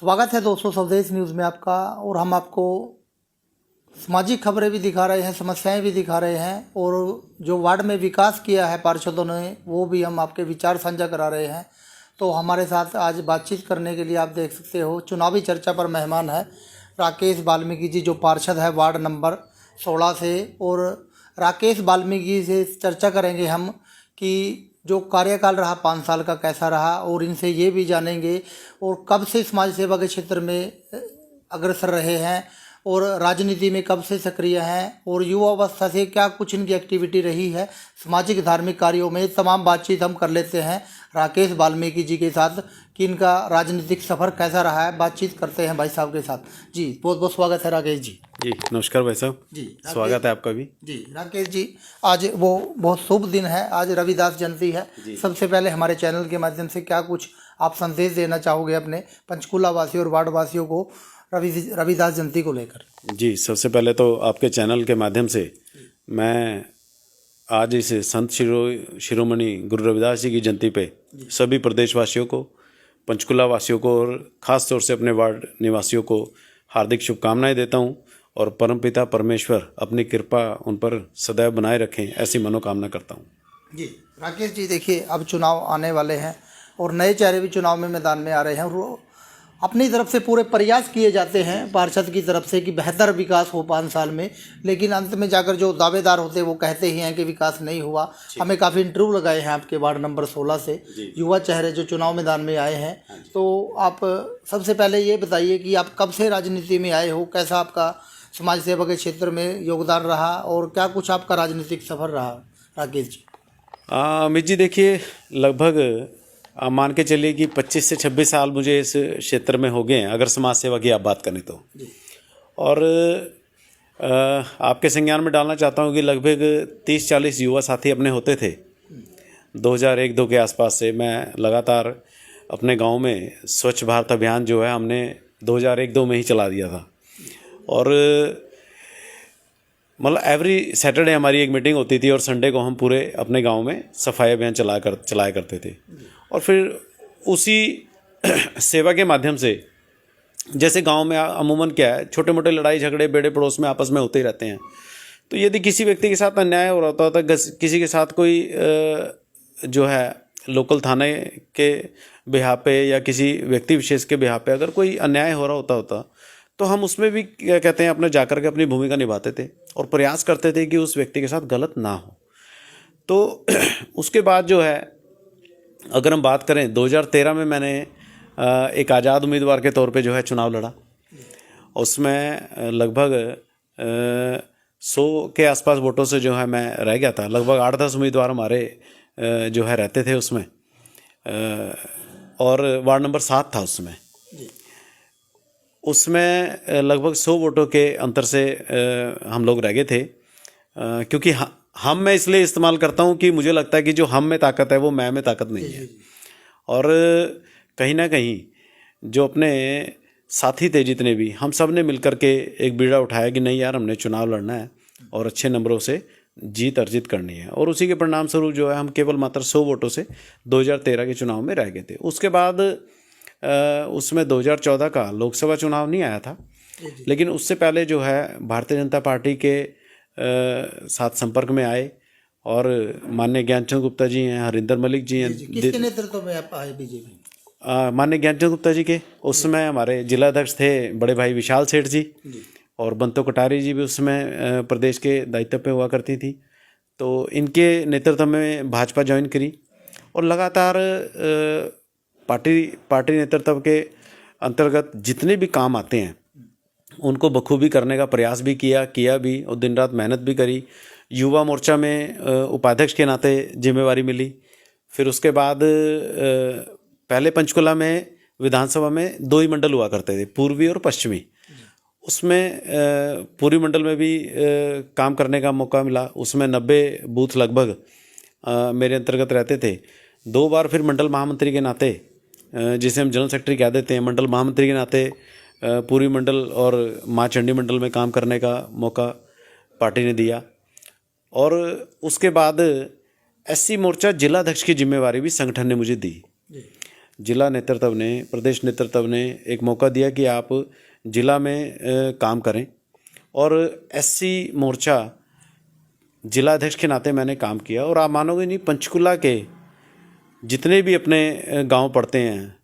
स्वागत है दोस्तों स्वदेश न्यूज़ में आपका। और हम आपको सामाजिक खबरें भी दिखा रहे हैं, समस्याएं भी दिखा रहे हैं, और जो वार्ड में विकास किया है पार्षदों ने वो भी हम आपके विचार साझा करा रहे हैं। तो हमारे साथ आज बातचीत करने के लिए आप देख सकते हो चुनावी चर्चा पर मेहमान है राकेश वाल्मीकि जी, जो पार्षद है वार्ड नंबर 16 से। और राकेश वाल्मीकि से चर्चा करेंगे हम कि जो कार्यकाल रहा 5 साल का कैसा रहा, और इनसे ये भी जानेंगे और कब से समाज सेवा के क्षेत्र में अग्रसर रहे हैं और राजनीति में कब से सक्रिय हैं, और युवा अवस्था से क्या कुछ इनकी एक्टिविटी रही है सामाजिक धार्मिक कार्यों में। तमाम बातचीत हम कर लेते हैं राकेश वाल्मीकि जी के साथ कि इनका राजनीतिक सफ़र कैसा रहा है। बातचीत करते हैं भाई साहब के साथ। जी बहुत बहुत स्वागत है राकेश जी। जी नमस्कार भाई साहब जी स्वागत है आपका भी। जी राकेश जी, आज वो बहुत शुभ दिन है, आज रविदास जयंती है। सबसे पहले हमारे चैनल के माध्यम से क्या कुछ आप संदेश देना चाहोगे अपने पंचकूला वासियों और वार्ड वासियों को रविदास जयंती को लेकर? जी सबसे पहले तो आपके चैनल के माध्यम से मैं आज इस संत शिरोमणि गुरु रविदास जी की जयंती पे सभी प्रदेशवासियों को, पंचकूला वासियों को और ख़ास तौर से अपने वार्ड निवासियों को हार्दिक शुभकामनाएं देता हूं, और परमपिता परमेश्वर अपनी कृपा उन पर सदैव बनाए रखें, ऐसी मनोकामना करता हूं। जी राकेश जी, देखिए अब चुनाव आने वाले हैं और नए चेहरे भी चुनाव में मैदान में आ रहे हैं, और अपनी तरफ से पूरे प्रयास किए जाते हैं पार्षद की तरफ से कि बेहतर विकास हो 5 साल में, लेकिन अंत में जाकर जो दावेदार होते हैं वो कहते ही हैं कि विकास नहीं हुआ। हमें काफ़ी इंटरव्यू लगाए हैं आपके वार्ड नंबर 16 से युवा चेहरे जो चुनाव मैदान में आए हैं। तो आप सबसे पहले ये बताइए कि आप कब से राजनीति में आए हो, कैसा आपका समाज सेवा के क्षेत्र में योगदान रहा, और क्या कुछ आपका राजनीतिक सफ़र रहा राकेश जी? अमित जी, देखिए लगभग आप मान के चलिए कि 25 से 26 साल मुझे इस क्षेत्र में हो गए हैं, अगर समाज सेवा की आप बात करें तो। और आपके संज्ञान में डालना चाहता हूँ कि लगभग 30-40 युवा साथी अपने होते थे 2001-2 के आसपास से। मैं लगातार अपने गांव में स्वच्छ भारत अभियान जो है हमने 2001-2 में ही चला दिया था, और मतलब एवरी सैटरडे हमारी एक मीटिंग होती थी और संडे को हम पूरे अपने गांव में सफाई अभियान चलाया करते थे। और फिर उसी सेवा के माध्यम से, जैसे गांव में अमूमन क्या है, छोटे मोटे लड़ाई झगड़े बेड़े पड़ोस में आपस में होते ही रहते हैं, तो यदि किसी व्यक्ति के साथ अन्याय हो रहा होता था, किसी के साथ कोई जो है लोकल थाने के बिहार पे या किसी व्यक्ति विशेष के बिहार पे अगर कोई अन्याय हो रहा होता तो हम उसमें भी क्या कहते हैं अपने जाकर के अपनी भूमिका निभाते थे और प्रयास करते थे कि उस व्यक्ति के साथ गलत ना हो। तो उसके बाद जो है अगर हम बात करें 2013 में मैंने एक आज़ाद उम्मीदवार के तौर पे जो है चुनाव लड़ा। उसमें लगभग 100 के आसपास वोटों से जो है मैं रह गया था। लगभग 8-10 उम्मीदवार हमारे जो है रहते थे उसमें, और वार्ड नंबर 7 था उसमें लगभग 100 वोटों के अंतर से हम लोग रह गए थे। क्योंकि हम मैं इसलिए इस्तेमाल करता हूं कि मुझे लगता है कि जो हम में ताकत है वो मैं में ताकत नहीं है। और कहीं ना कहीं जो अपने साथी थे जितने भी, हम सब ने मिलकर के एक बीड़ा उठाया कि नहीं यार, हमने चुनाव लड़ना है और अच्छे नंबरों से जीत अर्जित करनी है। और उसी के परिणाम स्वरूप जो है हम केवल मात्र 100 वोटों से 2013 के चुनाव में रह गए थे। उसके बाद उसमें 2014 का लोकसभा चुनाव नहीं आया था, लेकिन उससे पहले जो है भारतीय जनता पार्टी के साथ संपर्क में आए, और माननीय ज्ञानचंद गुप्ता जी हैं, हरिंदर मलिक जी हैं। किसके नेतृत्व में आप आए बीजेपी? माननीय ज्ञानचंद गुप्ता जी के। उस समय हमारे जिलाध्यक्ष थे बड़े भाई विशाल सेठ जी, और बंतो कटारी जी भी उस समय प्रदेश के दायित्व पे हुआ करती थी। तो इनके नेतृत्व में भाजपा ज्वाइन करी, और लगातार पार्टी नेतृत्व के अंतर्गत जितने भी काम आते हैं उनको बखूबी करने का प्रयास भी किया भी, और दिन रात मेहनत भी करी। युवा मोर्चा में उपाध्यक्ष के नाते जिम्मेवारी मिली। फिर उसके बाद पहले पंचकुला में विधानसभा में 2 ही मंडल हुआ करते थे, पूर्वी और पश्चिमी। उसमें पूर्वी मंडल में भी काम करने का मौका मिला। उसमें 90 बूथ लगभग मेरे अंतर्गत रहते थे। 2 बार फिर मंडल महामंत्री के नाते, जिसे हम जनरल सेक्रेटरी कह देते हैं, मंडल महामंत्री के नाते पूर्वी मंडल और माँ चंडी मंडल में काम करने का मौका पार्टी ने दिया। और उसके बाद एससी मोर्चा जिलाध्यक्ष की जिम्मेवारी भी संगठन ने मुझे दी। जिला नेतृत्व ने, प्रदेश नेतृत्व ने एक मौका दिया कि आप जिला में काम करें, और एससी मोर्चा जिला अध्यक्ष के नाते मैंने काम किया। और आप मानोगे नहीं, पंचकुला के जितने भी अपने गांव पड़ते हैं,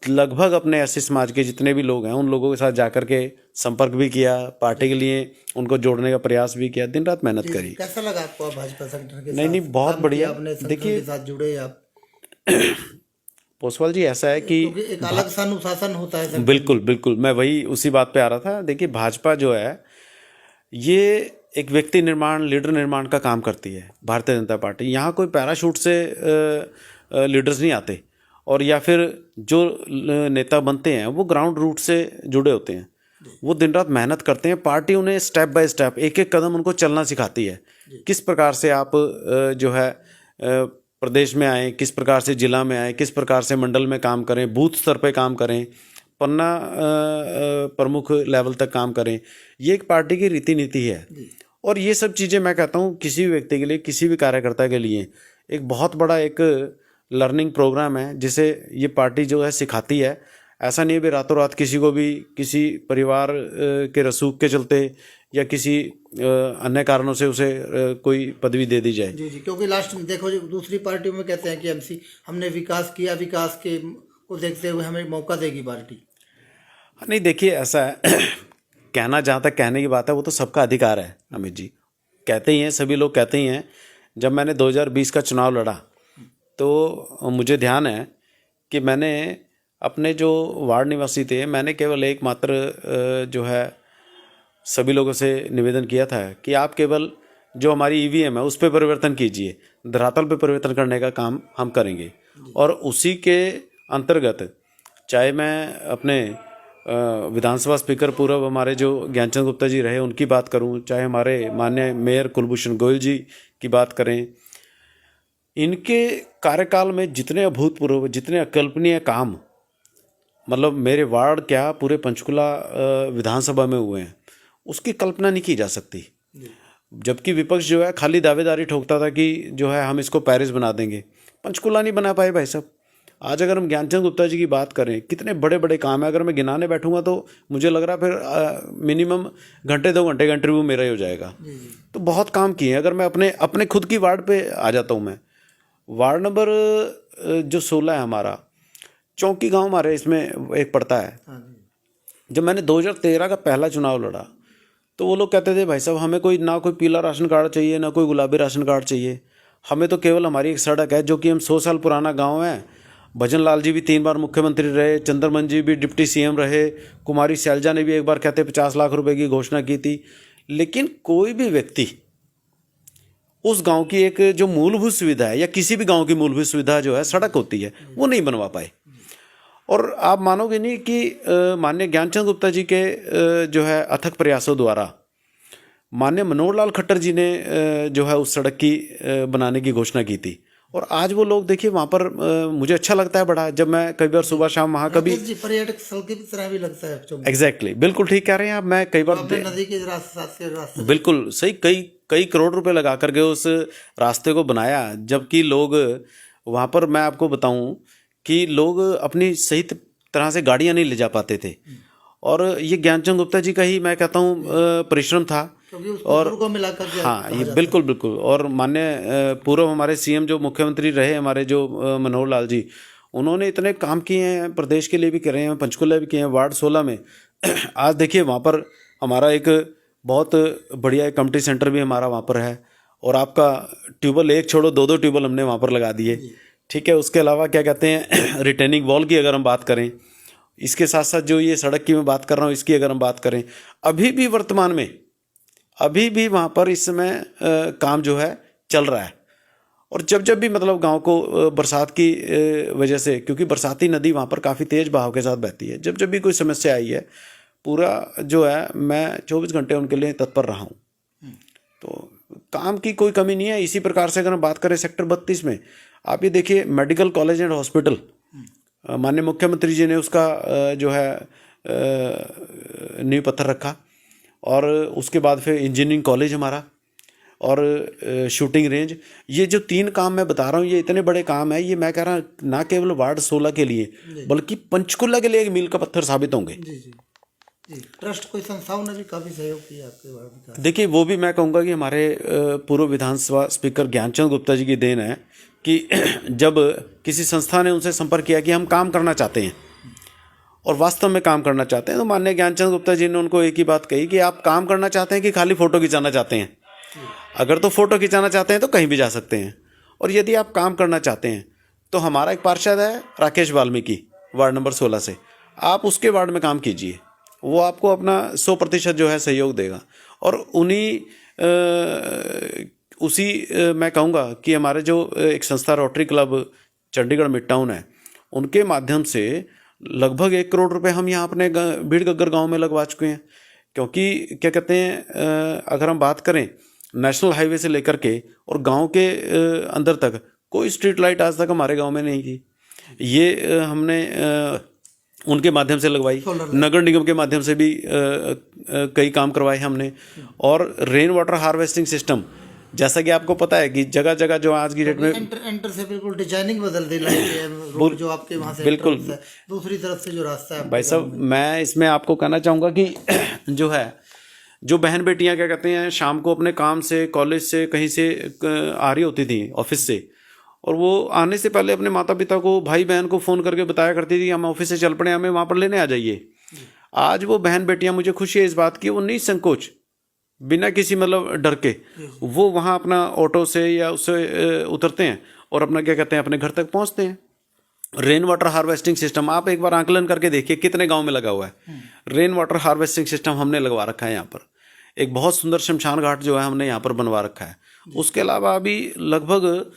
लगभग अपने एससी समाज के जितने भी लोग हैं, उन लोगों के साथ जाकर के संपर्क भी किया, पार्टी के लिए उनको जोड़ने का प्रयास भी किया, दिन रात मेहनत करी। कैसा लगा आपको आप भाजपा संगठन के नहीं, बहुत बढ़िया। देखिए, साथ जुड़े आप। पोसवाल जी, ऐसा है कि एक अलग सा अनुशासन होता है। बिल्कुल बिल्कुल, मैं वही उसी बात पे आ रहा था। देखिए, भाजपा जो है ये एक व्यक्ति निर्माण, लीडर निर्माण का काम करती है। भारतीय जनता पार्टी, यहाँ कोई पैराशूट से लीडर्स नहीं आते, और या फिर जो नेता बनते हैं वो ग्राउंड रूट से जुड़े होते हैं। वो दिन रात मेहनत करते हैं। पार्टी उन्हें स्टेप बाय स्टेप, एक एक कदम उनको चलना सिखाती है। किस प्रकार से आप जो है प्रदेश में आए, किस प्रकार से जिला में आए, किस प्रकार से मंडल में काम करें, बूथ स्तर पे काम करें, पन्ना प्रमुख लेवल तक काम करें। ये एक पार्टी की रीति नीति है। और ये सब चीज़ें मैं कहता हूँ किसी भी व्यक्ति के लिए, किसी भी कार्यकर्ता के लिए एक बहुत बड़ा एक लर्निंग प्रोग्राम है, जिसे ये पार्टी जो है सिखाती है। ऐसा नहीं है भी रातों रात किसी को भी किसी परिवार के रसूख के चलते या किसी अन्य कारणों से उसे कोई पदवी दे दी जाए। जी जी, क्योंकि लास्ट में देखो, जो दूसरी पार्टियों में कहते हैं कि हमने विकास किया, विकास के को देखते हुए हमें मौका देगी पार्टी। नहीं, देखिए, ऐसा है कहना, जहाँ तक कहने की बात है वो तो सबका अधिकार है अमित जी, कहते ही हैं, सभी लोग कहते ही हैं। जब मैंने 2020 का चुनाव लड़ा तो मुझे ध्यान है कि मैंने अपने जो वार्ड निवासी थे, मैंने केवल एकमात्र जो है सभी लोगों से निवेदन किया था कि आप केवल जो हमारी ईवीएम है उस पर परिवर्तन कीजिए, धरातल पे परिवर्तन करने का काम हम करेंगे। और उसी के अंतर्गत चाहे मैं अपने विधानसभा स्पीकर पूर्व हमारे जो ज्ञानचंद गुप्ता जी रहे उनकी बात करूं, चाहे हमारे माननीय मेयर कुलभूषण गोयल जी की बात करें, इनके कार्यकाल में जितने अभूतपूर्व, जितने अकल्पनीय काम, मतलब मेरे वार्ड क्या पूरे पंचकुला विधानसभा में हुए हैं, उसकी कल्पना नहीं की जा सकती। जबकि विपक्ष जो है खाली दावेदारी ठोकता था कि जो है हम इसको पेरिस बना देंगे, पंचकुला नहीं बना पाए भाई साहब। आज अगर हम ज्ञानचंद गुप्ता जी की बात करें, कितने बड़े बड़े काम है, अगर मैं गिनाने बैठूंगा तो मुझे लग रहा है फिर मिनिमम घंटे 2 घंटे का इंटरव्यू मेरा ही हो जाएगा। तो बहुत काम किए हैं। अगर मैं अपने खुद की वार्ड पे आ जाता हूँ, मैं वार्ड नंबर जो 16 है हमारा, चौकी गांव हमारे इसमें एक पड़ता है। जब मैंने 2013 का पहला चुनाव लड़ा तो वो लोग कहते थे भाई साहब हमें कोई पीला राशन कार्ड चाहिए, ना कोई गुलाबी राशन कार्ड चाहिए, हमें तो केवल हमारी एक सड़क है, जो कि हम 100 साल पुराना गांव है। भजन लाल जी भी 3 बार मुख्यमंत्री रहे, चंद्रमन जी भी डिप्टी सीएम रहे, कुमारी शैलजा ने भी एक बार कहते 50 लाख रुपए की घोषणा की थी, लेकिन कोई भी व्यक्ति उस गांव की एक जो मूलभूत सुविधा है, या किसी भी गांव की मूलभूत सुविधा जो है सड़क होती है, वो नहीं बनवा पाए। और आप मानोगे नहीं कि माननीय ज्ञानचंद गुप्ता जी के जो है अथक प्रयासों द्वारा माननीय मनोहर लाल खट्टर जी ने जो है उस सड़क की बनाने की घोषणा की थी। और आज वो लोग देखिए वहाँ पर मुझे अच्छा लगता है बड़ा, जब मैं कई बार सुबह शाम वहाँ कभी पर्यटक स्थल की तरह भी लगता है। एग्जैक्टली, बिल्कुल ठीक कह रहे हैं आप। मैं कई बार नदी के रास्ते बिल्कुल सही, कई करोड़ रुपए लगा करके उस रास्ते को बनाया, जबकि लोग वहाँ पर, मैं आपको बताऊं कि लोग अपनी सही तरह से गाड़ियाँ नहीं ले जा पाते थे। और ये ज्ञानचंद गुप्ता जी का ही मैं कहता हूँ परिश्रम था। और हाँ, ये बिल्कुल बिल्कुल। और माननीय पूर्व हमारे सीएम जो मुख्यमंत्री रहे हमारे जो मनोहर लाल जी, उन्होंने इतने काम किए हैं, प्रदेश के लिए भी कर रहे हैं, पंचकुला भी किए हैं, वार्ड 16 में। आज देखिए वहाँ पर हमारा एक बहुत बढ़िया एक कम्युनिटी सेंटर भी हमारा वहाँ पर है। और आपका ट्यूबवेल एक छोड़ो, 2 ट्यूबवेल हमने वहाँ पर लगा दिए, ठीक है। उसके अलावा क्या कहते हैं रिटेनिंग वॉल की अगर हम बात करें, इसके साथ साथ जो ये सड़क की मैं बात कर रहा हूँ इसकी अगर हम बात करें, अभी भी वर्तमान में अभी भी वहाँ पर इस समय काम जो है चल रहा है। और जब भी मतलब गांव को बरसात की वजह से, क्योंकि बरसाती नदी वहाँ पर काफ़ी तेज़ बहाव के साथ बहती है, जब भी कोई समस्या आई है, पूरा जो है मैं 24 घंटे उनके लिए तत्पर रहा हूँ। तो काम की कोई कमी नहीं है। इसी प्रकार से अगर हम बात करें सेक्टर 32 में, आप ये देखिए मेडिकल कॉलेज एंड हॉस्पिटल, माननीय मुख्यमंत्री जी ने उसका जो है नींव पत्थर रखा। और उसके बाद फिर इंजीनियरिंग कॉलेज हमारा, और शूटिंग रेंज, ये जो 3 काम मैं बता रहा हूँ ये इतने बड़े काम है, ये मैं कह रहा हूँ ना केवल वार्ड 16 के लिए बल्कि पंचकुला के लिए एक मील का पत्थर साबित होंगे। जी जी जी। ट्रस्ट कोई संस्थाओं ने भी काफ़ी सहयोग किया आपके वार्ड विकास। देखिए वो भी मैं कहूँगा कि हमारे पूर्व विधानसभा स्पीकर ज्ञानचंद गुप्ता जी की देन है कि जब किसी संस्था ने उनसे संपर्क किया कि हम काम करना चाहते हैं और वास्तव में काम करना चाहते हैं, तो माननीय ज्ञानचंद गुप्ता जी ने उनको एक ही बात कही कि आप काम करना चाहते हैं कि खाली फ़ोटो खिंचाना चाहते हैं। अगर तो फ़ोटो खिंचाना चाहते हैं तो कहीं भी जा सकते हैं, और यदि आप काम करना चाहते हैं तो हमारा एक पार्षद है राकेश वाल्मीकि वार्ड नंबर 16 से, आप उसके वार्ड में काम कीजिए, वो आपको अपना 100% जो है सहयोग देगा। और मैं कहूँगा कि हमारे जो एक संस्था rotary club Chandigarh mid town है, उनके माध्यम से लगभग 1 करोड़ रुपए हम यहाँ अपने भीड़ गग्गर गांव में लगवा चुके हैं। क्योंकि क्या कहते हैं, अगर हम बात करें नेशनल हाईवे से लेकर के और गांव के अंदर तक कोई स्ट्रीट लाइट आज तक हमारे गांव में नहीं थी, ये हमने उनके माध्यम से लगवाई। नगर निगम के माध्यम से भी कई काम करवाए हमने। और रेन वाटर हार्वेस्टिंग सिस्टम, जैसा कि आपको पता है कि जगह जगह जो आज की डेट में एंटर से बिल्कुल डिजाइनिंग बदल दी रोड जो आपके वहाँ से बिल्कुल दूसरी तरफ से जो रास्ता है भाई साहब, मैं इसमें आपको कहना चाहूँगा कि जो है जो बहन बेटियाँ क्या कहते हैं शाम को अपने काम से कॉलेज से कहीं से आ रही होती थी ऑफिस से, और वो आने से पहले अपने माता पिता को भाई बहन को फ़ोन करके बताया करती थी हम ऑफिस से चल पड़े, हमें वहाँ पर लेने आ जाइए। आज वो बहन बेटियाँ, मुझे खुशी है इस बात की, वो नहीं संकोच, बिना किसी मतलब डर के वो वहाँ अपना ऑटो से या उससे उतरते हैं और अपना क्या कहते हैं अपने घर तक पहुँचते हैं। रेन वाटर हार्वेस्टिंग सिस्टम आप एक बार आंकलन करके देखिए कितने गांव में लगा हुआ है। रेन वाटर हार्वेस्टिंग सिस्टम हमने लगवा रखा है यहाँ पर। एक बहुत सुंदर शमशान घाट जो है हमने यहाँ पर बनवा रखा है। उसके अलावा अभी लगभग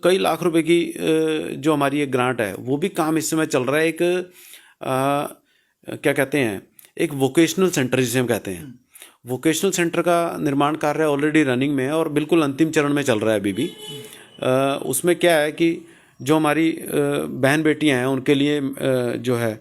कई लाख रुपए की जो हमारी एक ग्रांट है वो भी काम इस समय चल रहा है। एक क्या कहते हैं, एक वोकेशनल सेंटर जिसे हम कहते हैं, वोकेशनल सेंटर का निर्माण कार्य ऑलरेडी रनिंग में है और बिल्कुल अंतिम चरण में चल रहा है अभी भी। उसमें क्या है कि जो हमारी बहन बेटियां हैं उनके लिए जो है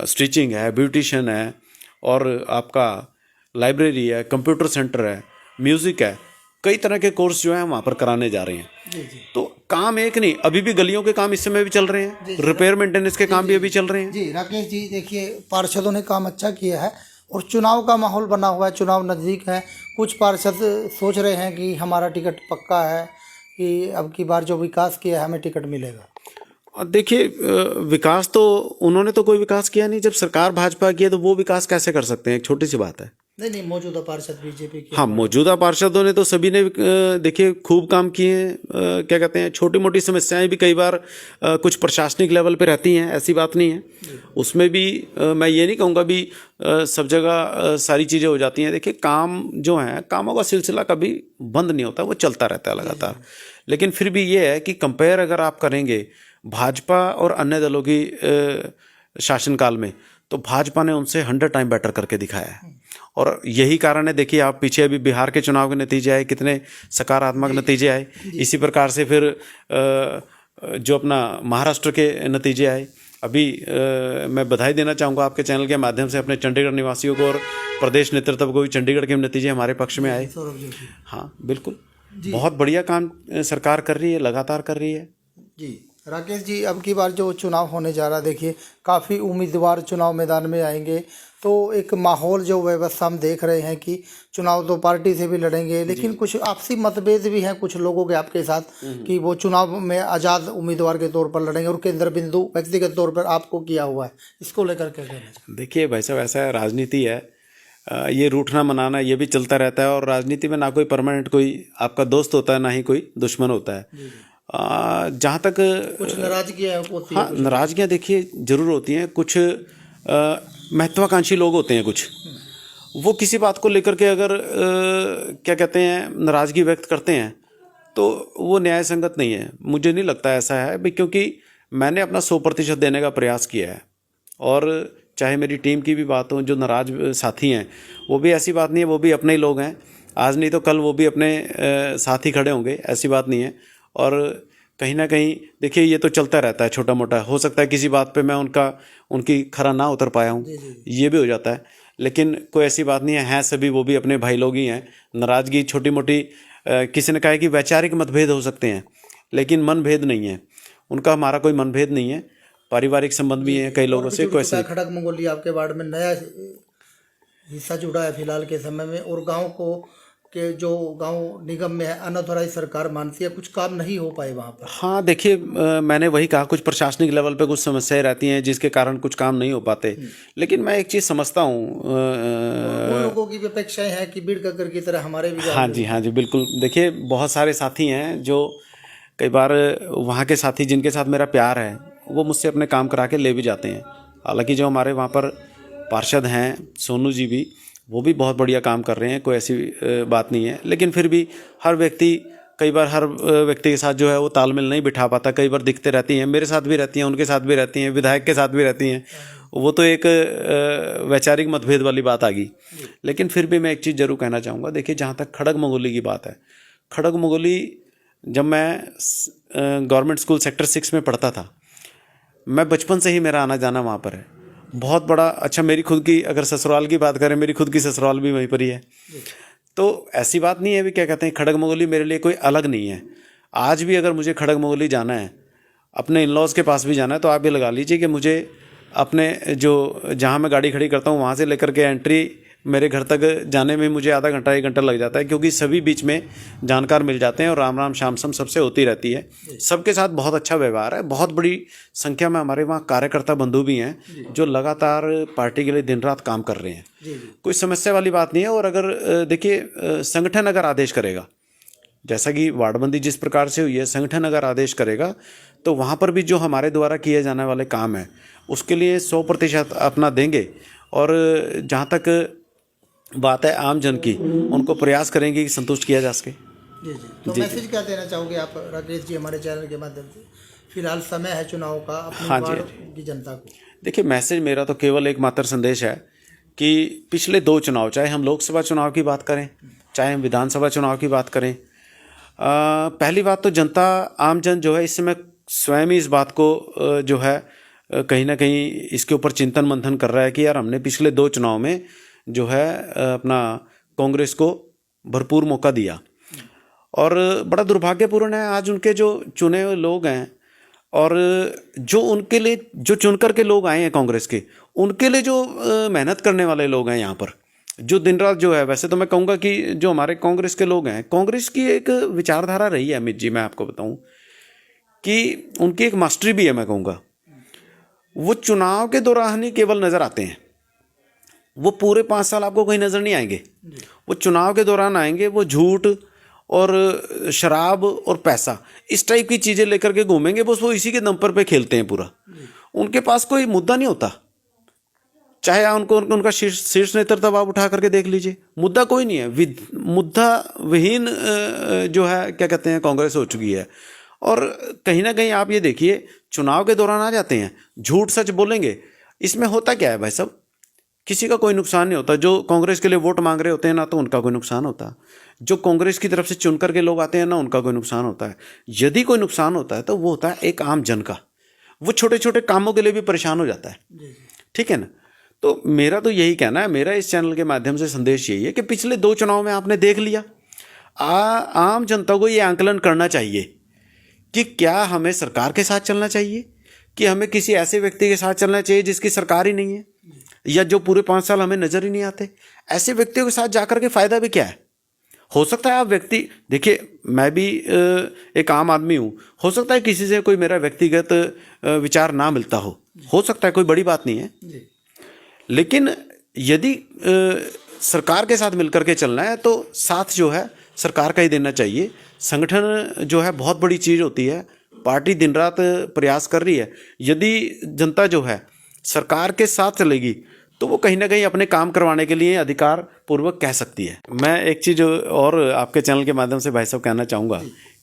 स्टिचिंग है, ब्यूटिशियन है, और आपका लाइब्रेरी है, कंप्यूटर सेंटर है, म्यूज़िक है, कई तरह के कोर्स जो है हम वहाँ पर कराने जा रहे हैं। जी जी। तो काम एक नहीं, अभी भी गलियों के काम इस समय भी चल रहे हैं, रिपेयर मेंटेनेंस के काम भी अभी चल रहे हैं। जी राकेश जी, देखिए पार्षदों ने काम अच्छा किया है और चुनाव का माहौल बना हुआ है, चुनाव नज़दीक है। कुछ पार्षद सोच रहे हैं कि हमारा टिकट पक्का है कि अब की बार जो विकास किया है हमें टिकट मिलेगा। देखिए विकास तो उन्होंने तो कोई विकास किया नहीं। जब सरकार भाजपा की है तो वो विकास कैसे कर सकते हैं, एक छोटी सी बात है। नहीं, मौजूदा पार्षद बीजेपी के। हाँ, मौजूदा पार्षदों ने तो सभी ने देखिए खूब काम किए हैं। क्या कहते हैं, छोटी मोटी समस्याएं भी कई बार कुछ प्रशासनिक लेवल पे रहती हैं, ऐसी बात नहीं है। उसमें भी मैं ये नहीं कहूँगा भी सब जगह सारी चीज़ें हो जाती हैं। देखिए काम जो है, कामों का सिलसिला कभी बंद नहीं होता, वो चलता रहता है लगातार। लेकिन फिर भी ये है कि कंपेयर अगर आप करेंगे भाजपा और अन्य दलों की शासनकाल में, तो भाजपा ने उनसे 100 टाइम बेटर करके दिखाया है। और यही कारण है, देखिए आप पीछे अभी बिहार के चुनाव के नतीजे आए, कितने सकारात्मक नतीजे आए। इसी प्रकार से फिर जो अपना महाराष्ट्र के नतीजे आए। अभी मैं बधाई देना चाहूँगा आपके चैनल के माध्यम से अपने चंडीगढ़ निवासियों को और प्रदेश नेतृत्व को भी, चंडीगढ़ के नतीजे हमारे पक्ष में आए। हाँ बिल्कुल, बहुत बढ़िया काम सरकार कर रही है, लगातार कर रही है। जी राकेश जी, अब की बार जो चुनाव होने जा रहा है, देखिए काफ़ी उम्मीदवार चुनाव मैदान में आएंगे, तो एक माहौल जो व्यवस्था हम देख रहे हैं कि चुनाव तो पार्टी से भी लड़ेंगे, लेकिन कुछ आपसी मतभेद भी हैं कुछ लोगों के आपके साथ कि वो चुनाव में आज़ाद उम्मीदवार के तौर पर लड़ेंगे और केंद्र बिंदु व्यक्तिगत तौर पर आपको किया हुआ है, इसको लेकर क्या कहना चाहिए? देखिए भाई साहब, ऐसा है, राजनीति है, ये रूठना मनाना ये भी चलता रहता है। और राजनीति में ना कोई परमानेंट कोई आपका दोस्त होता है, ना ही कोई दुश्मन होता है। जहाँ तक कुछ नाराजगियाँ होती हैं। हाँ, नाराजगियाँ देखिए जरूर होती हैं। कुछ महत्वाकांक्षी लोग होते हैं, कुछ वो किसी बात को लेकर के अगर क्या कहते हैं नाराज़गी व्यक्त करते हैं तो वो न्याय संगत नहीं है। मुझे नहीं लगता ऐसा है भाई, क्योंकि मैंने अपना 100% देने का प्रयास किया है। और चाहे मेरी टीम की भी बात हो, जो नाराज साथी हैं वो भी ऐसी बात नहीं है, वो भी अपने ही लोग हैं। आज नहीं तो कल वो भी अपने साथ ही खड़े होंगे, ऐसी बात नहीं है। और कहीं ना कहीं देखिए ये तो चलता रहता है, छोटा मोटा हो सकता है किसी बात पे मैं उनकी खरा ना उतर पाया हूँ, ये भी हो जाता है। लेकिन कोई ऐसी बात नहीं है, हैं सभी वो भी अपने भाई लोग ही हैं। नाराज़गी छोटी मोटी किसी ने कहा है कि वैचारिक मतभेद हो सकते हैं, लेकिन मनभेद नहीं है उनका, हमारा कोई मनभेद नहीं है। पारिवारिक संबंध भी हैं कई लोगों से। कोई ऐसे खड़क मंगोली आपके वार्ड में नया हिस्सा जुड़ा है फिलहाल के समय में, और गांव को के जो गांव निगम में है अनऑथराइज सरकार मानती है, कुछ काम नहीं हो पाए वहां पर। हाँ देखिए, मैंने वही कहा, कुछ प्रशासनिक लेवल पे कुछ समस्याएं रहती हैं जिसके कारण कुछ काम नहीं हो पाते। लेकिन मैं एक चीज़ समझता हूँ, उन लोगों की भी अपेक्षाएं हैं कि बीड़ ककर की तरह हमारे भी। हाँ जी बिल्कुल। देखिए बहुत सारे साथी हैं जो कई बार वहाँ के साथी जिनके साथ मेरा प्यार है वो मुझसे अपने काम करा के ले भी जाते हैं। हालांकि जो हमारे वहाँ पर पार्षद हैं सोनू जी भी, वो भी बहुत बढ़िया काम कर रहे हैं, कोई ऐसी बात नहीं है। लेकिन फिर भी हर व्यक्ति के साथ जो है वो तालमेल नहीं बिठा पाता। कई बार दिखते रहती हैं, मेरे साथ भी रहती हैं, उनके साथ भी रहती हैं, विधायक के साथ भी रहती हैं। वो तो एक वैचारिक मतभेद वाली बात आ गई। लेकिन फिर भी मैं एक चीज़ जरूर कहना चाहूँगा। देखिए जहाँ तक खड़ग मंगोली की बात है, खड़ग मंगोली जब मैं गवर्नमेंट स्कूल सेक्टर 6 में पढ़ता था, मैं बचपन से ही मेरा आना जाना वहाँ पर है। बहुत बड़ा अच्छा, मेरी खुद की अगर ससुराल की बात करें, मेरी खुद की ससुराल भी वहीं पर ही है। तो ऐसी बात नहीं है भी क्या कहते हैं, खड़ग मंगोली मेरे लिए कोई अलग नहीं है। आज भी अगर मुझे खड़ग मंगोली जाना है, अपने इन लॉज के पास भी जाना है, तो आप ये लगा लीजिए कि मुझे अपने जो जहाँ मैं गाड़ी खड़ी करता हूँ वहाँ से लेकर के एंट्री मेरे घर तक जाने में मुझे आधा घंटा 1 घंटा लग जाता है, क्योंकि सभी बीच में जानकार मिल जाते हैं और राम राम श्याम सम सबसे होती रहती है। सबके साथ बहुत अच्छा व्यवहार है। बहुत बड़ी संख्या में हमारे वहाँ कार्यकर्ता बंधु भी हैं जो लगातार पार्टी के लिए दिन रात काम कर रहे हैं। कोई समस्या वाली बात नहीं है। और अगर देखिए संगठन अगर आदेश करेगा, जैसा कि वार्डबंदी जिस प्रकार से हुई है, संगठन अगर आदेश करेगा तो वहाँ पर भी जो हमारे द्वारा किए जाने वाले काम हैं उसके लिए 100% अपना देंगे। और जहाँ तक बात है आम जन की, उनको प्रयास करेंगे कि संतुष्ट किया जा सके। जी। तो मैसेज क्या देना चाहोगे आप राकेश जी हमारे चैनल के माध्यम से? फिलहाल समय है चुनाव का, अपनी वार्ड की जनता को। देखिए मैसेज मेरा तो केवल एक मात्र संदेश है कि पिछले 2 चुनाव, चाहे हम लोकसभा चुनाव की बात करें, चाहे हम विधानसभा चुनाव की बात करें, पहली बात तो जनता आम जन जो है इस समय स्वयं ही इस बात को जो है कहीं ना कहीं इसके ऊपर चिंतन मंथन कर रहा है कि यार हमने पिछले 2 चुनाव में जो है अपना कांग्रेस को भरपूर मौका दिया, और बड़ा दुर्भाग्यपूर्ण है आज उनके जो चुने हुए लोग हैं और जो उनके लिए जो चुन कर के लोग आए हैं कांग्रेस के, उनके लिए जो मेहनत करने वाले लोग हैं यहाँ पर, जो दिन रात जो है, वैसे तो मैं कहूँगा कि जो हमारे कांग्रेस के लोग हैं, कांग्रेस की एक विचारधारा रही है अमित जी, मैं आपको बताऊँ कि उनकी एक मास्टरी भी है। मैं कहूँगा वो चुनाव के दौरान ही केवल नज़र आते हैं, वो पूरे 5 साल आपको कहीं नज़र नहीं आएंगे। वो चुनाव के दौरान आएंगे, वो झूठ और शराब और पैसा इस टाइप की चीज़ें लेकर के घूमेंगे, बस वो इसी के दम पर पे खेलते हैं पूरा। उनके पास कोई मुद्दा नहीं होता, चाहे उनको उनका शीर्ष नेतृत्व आप उठा करके देख लीजिए, मुद्दा कोई नहीं है। मुद्दा विहीन जो है क्या कहते हैं कांग्रेस हो चुकी है। और कहीं ना कहीं आप ये देखिए चुनाव के दौरान आ जाते हैं, झूठ सच बोलेंगे। इसमें होता क्या है भाई साहब, किसी का कोई नुकसान नहीं होता। जो कांग्रेस के लिए वोट मांग रहे होते हैं ना, तो उनका कोई नुकसान होता। जो कांग्रेस की तरफ से चुनकर के लोग आते हैं ना, उनका कोई नुकसान होता है। यदि कोई नुकसान होता है तो वो होता है एक आम जन का, वो छोटे छोटे कामों के लिए भी परेशान हो जाता है। ठीक है ना। तो मेरा तो यही कहना है, मेरा इस चैनल के माध्यम से संदेश यही है कि पिछले 2 चुनाव में आपने देख लिया, आम जनता को ये आंकलन करना चाहिए कि क्या हमें सरकार के साथ चलना चाहिए, कि हमें किसी ऐसे व्यक्ति के साथ चलना चाहिए जिसकी सरकार ही नहीं है, या जो पूरे 5 साल हमें नज़र ही नहीं आते। ऐसे व्यक्तियों के साथ जाकर के फ़ायदा भी क्या है। हो सकता है आप व्यक्ति, देखिए मैं भी एक आम आदमी हूँ, हो सकता है किसी से कोई मेरा व्यक्तिगत विचार ना मिलता हो सकता है, कोई बड़ी बात नहीं है। लेकिन यदि सरकार के साथ मिलकर के चलना है तो साथ जो है सरकार का ही देना चाहिए। संगठन जो है बहुत बड़ी चीज़ होती है, पार्टी दिन रात प्रयास कर रही है। यदि जनता जो है सरकार के साथ चलेगी तो वो कहीं ना कहीं अपने काम करवाने के लिए अधिकार पूर्वक कह सकती है। मैं एक चीज़ और आपके चैनल के माध्यम से भाई साहब कहना चाहूँगा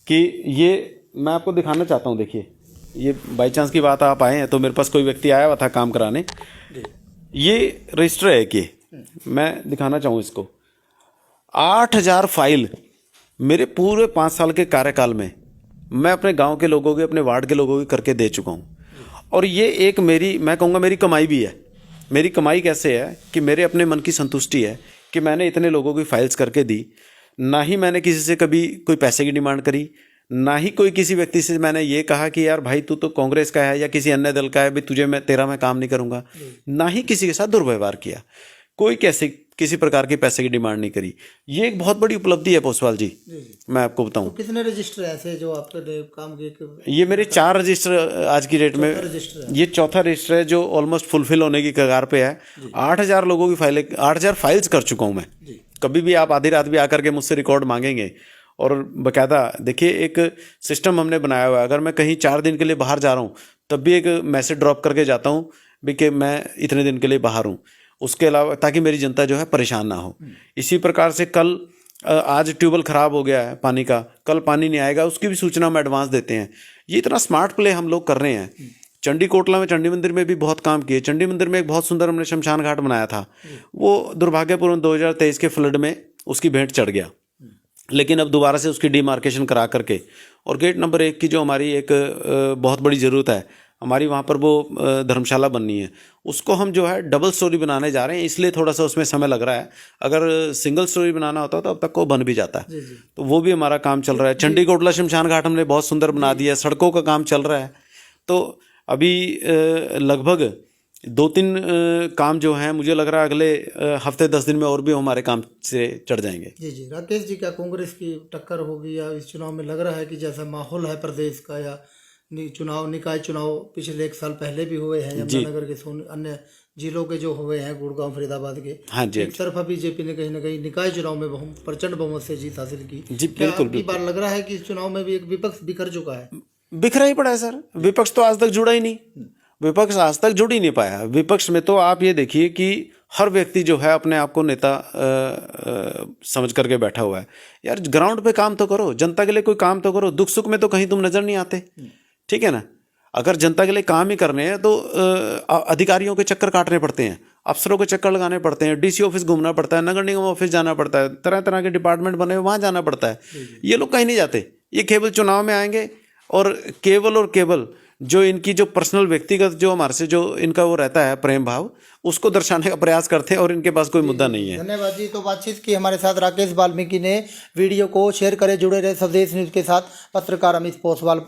कि ये मैं आपको दिखाना चाहता हूँ। देखिए ये बाई चांस की बात आप आए हैं तो मेरे पास कोई व्यक्ति आया हुआ था काम कराने, ये रजिस्टर है कि मैं दिखाना चाहूँ इसको। 8000 फाइल मेरे पूरे 5 साल के कार्यकाल में मैं अपने गांव के लोगों के, अपने वार्ड के लोगों की करके दे चुका हूँ। और ये एक मेरी, मैं कहूँगा मेरी कमाई भी है। मेरी कमाई कैसे है कि मेरे अपने मन की संतुष्टि है कि मैंने इतने लोगों की फाइल्स करके दी, ना ही मैंने किसी से कभी कोई पैसे की डिमांड करी, ना ही कोई किसी व्यक्ति से मैंने ये कहा कि यार भाई तू तो कांग्रेस का है या किसी अन्य दल का है, भाई तुझे मैं काम नहीं करूँगा, ना ही किसी के साथ दुर्व्यवहार किया, कोई किसी प्रकार की पैसे की डिमांड नहीं करी। ये एक बहुत बड़ी उपलब्धि है पोसवाल जी, मैं आपको बताऊं। तो कितने रजिस्टर ऐसे जो आपके काम के? ये मेरे 4 रजिस्टर आज की डेट में, ये चौथा रजिस्टर है जो ऑलमोस्ट फुलफिल होने की कगार पे है। 8,000 लोगों की फाइलें, 8,000 फाइल्स कर चुका हूं मैं। कभी भी आप आधी रात भी आकर के मुझसे रिकॉर्ड मांगेंगे, और बाकायदा देखिए एक सिस्टम हमने बनाया हुआ है। अगर मैं कहीं 4 दिन के लिए बाहर जा रहा हूँ तब भी एक मैसेज ड्रॉप करके जाता हूँ भी कि मैं इतने दिन के लिए बाहर हूँ, उसके अलावा ताकि मेरी जनता जो है परेशान ना हो। इसी प्रकार से कल आज ट्यूबवेल ख़राब हो गया है पानी का, कल पानी नहीं आएगा, उसकी भी सूचना हम एडवांस देते हैं। ये इतना स्मार्ट प्ले हम लोग कर रहे हैं। चंडी कोटला में चंडी मंदिर में भी बहुत काम किए। चंडी मंदिर में एक बहुत सुंदर हमने शमशान घाट बनाया था, वो दुर्भाग्यपूर्ण 2023 के फ्लड में उसकी भेंट चढ़ गया, लेकिन अब दोबारा से उसकी डिमार्केशन करा करके, और गेट नंबर 1 की जो हमारी एक बहुत बड़ी ज़रूरत है, हमारी वहाँ पर वो धर्मशाला बननी है, उसको हम जो है डबल स्टोरी बनाने जा रहे हैं, इसलिए थोड़ा सा उसमें समय लग रहा है। अगर सिंगल स्टोरी बनाना होता तो अब तक वो बन भी जाता है। तो वो भी हमारा काम चल रहा है। चंडी कोटला शमशान घाट हमने बहुत सुंदर बना दिया, सड़कों का काम चल रहा है। तो अभी लगभग 2-3 काम जो हैं, मुझे लग रहा है अगले हफ्ते 10 दिन में और भी हमारे काम से चढ़ जाएंगे। जी राकेश जी, क्या कांग्रेस की टक्कर होगी या इस चुनाव में लग रहा है कि जैसा माहौल है प्रदेश का, या निकाय चुनाव पिछले 1 साल पहले भी हुए हैं यमुनानगर के, अन्य जिलों के जो हुए हैं, गुड़गांव फरीदाबाद के, हाँ जी, एक तरफा बीजेपी ने कहीं ना कहीं निकाय चुनाव में प्रचंड बहुमत से जीत हासिल की जी, क्या बिल्कुल। आपकी बार लग रहा है कि इस चुनाव में भी एक विपक्ष बिखर चुका है? बिखरा ही पड़ा है सर, विपक्ष तो आज तक जुड़ा ही नहीं, विपक्ष आज तक जुड़ ही नहीं पाया। विपक्ष में तो आप ये देखिए कि हर व्यक्ति जो है अपने आप को नेता समझ करके बैठा हुआ है। यार ग्राउंड पे काम तो करो, जनता के लिए कोई काम तो करो, दुख सुख में तो कहीं तुम नजर नहीं आते, ठीक है ना। अगर जनता के लिए काम ही करने हैं तो अधिकारियों के चक्कर काटने पड़ते हैं, अफसरों के चक्कर लगाने पड़ते हैं, डीसी ऑफिस घूमना पड़ता है, नगर निगम ऑफिस जाना पड़ता है, तरह तरह के डिपार्टमेंट बने वहाँ जाना पड़ता है। ये लोग कहीं नहीं जाते, ये केवल चुनाव में आएंगे और केवल जो इनकी जो पर्सनल व्यक्तिगत जो हमारे से जो इनका वो रहता है प्रेम भाव, उसको दर्शाने का प्रयास करते हैं, और इनके पास कोई मुद्दा नहीं है। धन्यवाद जी। तो बातचीत की हमारे साथ राकेश वाल्मीकि ने। वीडियो को शेयर करें, जुड़े रहे स्वदेश न्यूज़ के साथ। पत्रकार अमित पोसवाल,